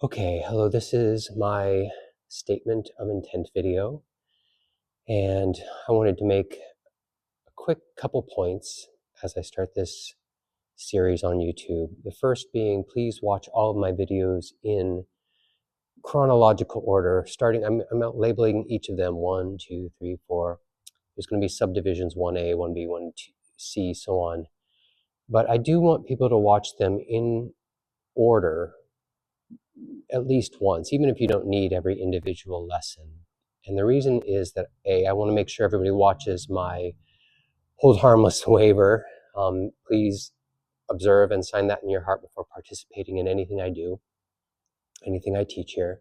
Okay, hello, this is my statement of intent video, and I wanted to make a quick couple points as I start this series on YouTube. The first being, please watch all of my videos in chronological order, starting, I'm out labeling each of them 1, 2, 3, 4. There's going to be subdivisions 1A, 1B, 1C, so on. But I do want people to watch them in order at least once, even if you don't need every individual lesson. And the reason is that I want to make sure everybody watches my hold harmless waiver. Please observe and sign that in your heart before participating in anything I do, anything I teach here.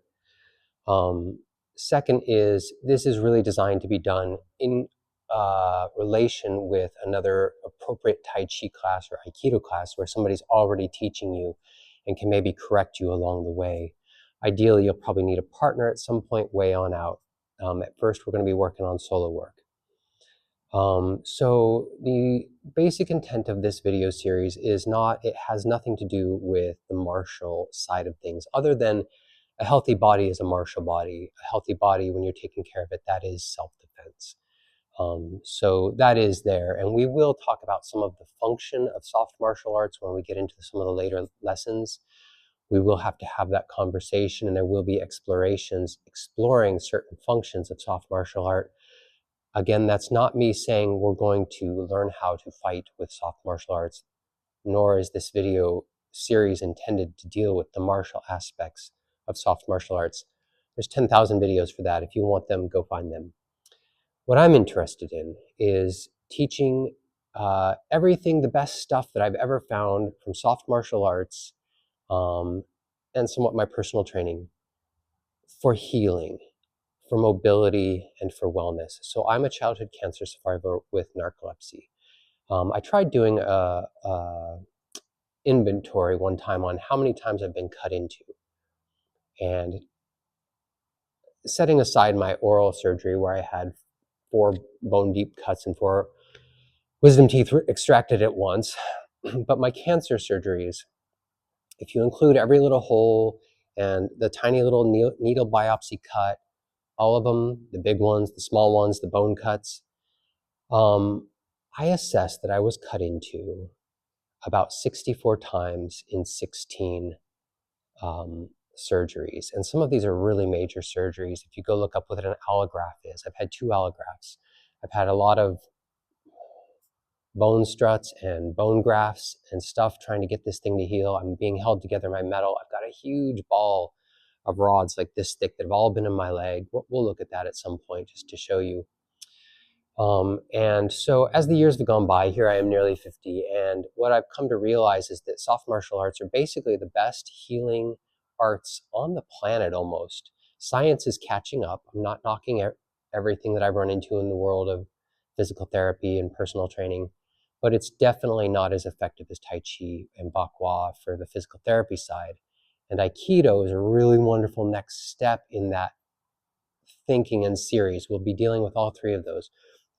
Second is, this is really designed to be done in relation with another appropriate Tai Chi class or Aikido class where somebody's already teaching you and can maybe correct you along the way. Ideally, you'll probably need a partner at some point way on out. At first, we're going to be working on solo work. So the basic intent of this video series is it has nothing to do with the martial side of things, other than a healthy body is a martial body. A healthy body, when you're taking care of it, that is self-defense. So that is there. And we will talk about some of the function of soft martial arts when we get into some of the later lessons. We will have to have that conversation, and there will be explorations exploring certain functions of soft martial art. Again, that's not me saying we're going to learn how to fight with soft martial arts, nor is this video series intended to deal with the martial aspects of soft martial arts. There's 10,000 videos for that. If you want them, go find them. What I'm interested in is teaching everything, the best stuff that I've ever found from soft martial arts and somewhat my personal training for healing, for mobility, and for wellness. So I'm a childhood cancer survivor with narcolepsy. I tried doing a inventory one time on how many times I've been cut into. And setting aside my oral surgery where I had 4 bone deep cuts and 4 wisdom teeth extracted at once, but my cancer surgeries, if you include every little hole and the tiny little needle biopsy cut, all of them, the big ones, the small ones, the bone cuts, I assessed that I was cut into about 64 times in 16 surgeries. And some of these are really major surgeries. If you go look up what an allograft is, I've had 2 allografts. I've had a lot of bone struts and bone grafts and stuff trying to get this thing to heal. I'm being held together by metal. I've got a huge ball of rods like this thick that have all been in my leg. We'll look at that at some point just to show you. And so as the years have gone by, here I am nearly 50, and what I've come to realize is that soft martial arts are basically the best healing arts on the planet almost. Science is catching up. I'm not knocking everything that I've run into in the world of physical therapy and personal training, but it's definitely not as effective as Tai Chi and Bakwa for the physical therapy side. And Aikido is a really wonderful next step in that thinking and series. We'll be dealing with all 3 of those.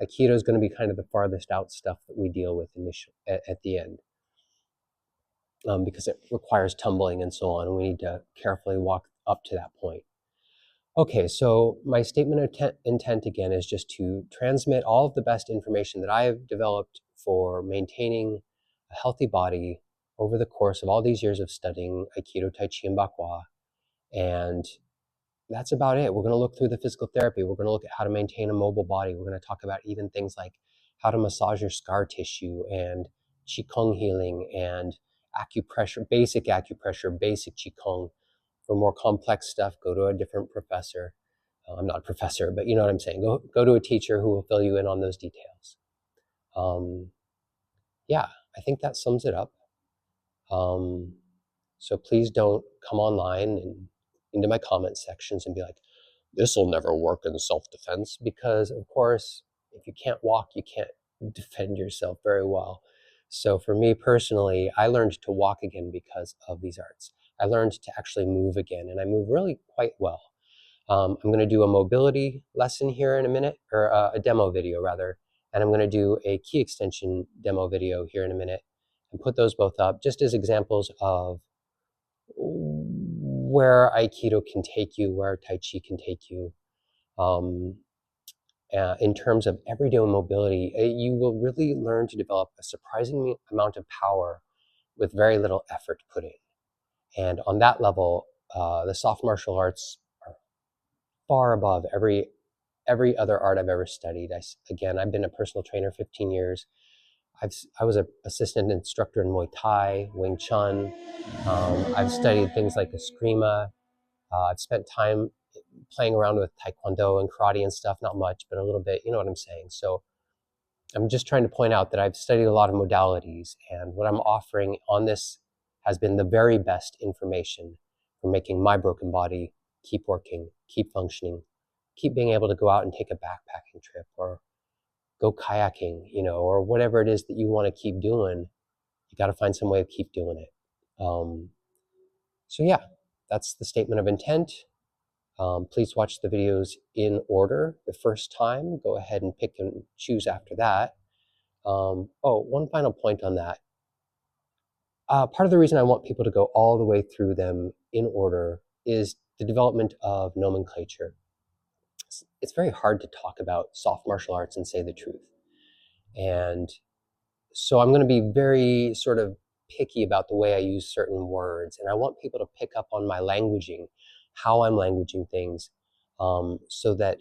Aikido is going to be kind of the farthest out stuff that we deal with initially at the end, because it requires tumbling and so on, and we need to carefully walk up to that point. Okay, so my statement of intent again is just to transmit all of the best information that I have developed for maintaining a healthy body over the course of all these years of studying Aikido, Tai Chi, and Bakwa. And that's about it. We're going to look through the physical therapy. We're going to look at how to maintain a mobile body. We're going to talk about even things like how to massage your scar tissue and Qigong healing and acupressure, basic Qigong. For more complex stuff, go to a different professor. I'm not a professor, but you know what I'm saying. Go to a teacher who will fill you in on those details. Yeah, I think that sums it up. So please don't come online and into my comment sections and be like, this will never work in self-defense, because of course, if you can't walk, you can't defend yourself very well. So for me personally, I learned to walk again because of these arts. I learned to actually move again, and I move really quite well. I'm going to do a mobility lesson here in a minute, or a demo video rather, and I'm going to do a key extension demo video here in a minute and put those both up just as examples of where Aikido can take you, where Tai Chi can take you. In terms of everyday mobility, you will really learn to develop a surprising amount of power with very little effort put in. And on that level, the soft martial arts are far above every other art I've ever studied. Again, I've been a personal trainer 15 years. I was an assistant instructor in Muay Thai, Wing Chun. I've studied things like Eskrima. I've spent time playing around with Taekwondo and karate and stuff, not much, but a little bit, you know what I'm saying? So I'm just trying to point out that I've studied a lot of modalities, and what I'm offering on this has been the very best information for making my broken body keep working, keep functioning, keep being able to go out and take a backpacking trip or go kayaking, or whatever it is that you want to keep doing. You got to find some way to keep doing it. So yeah, that's the statement of intent. Please watch the videos in order the first time. Go ahead and pick and choose after that. One final point on that. Part of the reason I want people to go all the way through them in order is the development of nomenclature. It's very hard to talk about soft martial arts and say the truth. And so I'm going to be very sort of picky about the way I use certain words. And I want people to pick up on my languaging, how I'm languaging things, so that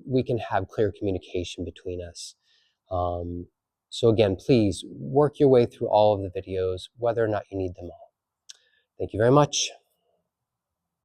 we can have clear communication between us. So again, please work your way through all of the videos, whether or not you need them all. Thank you very much.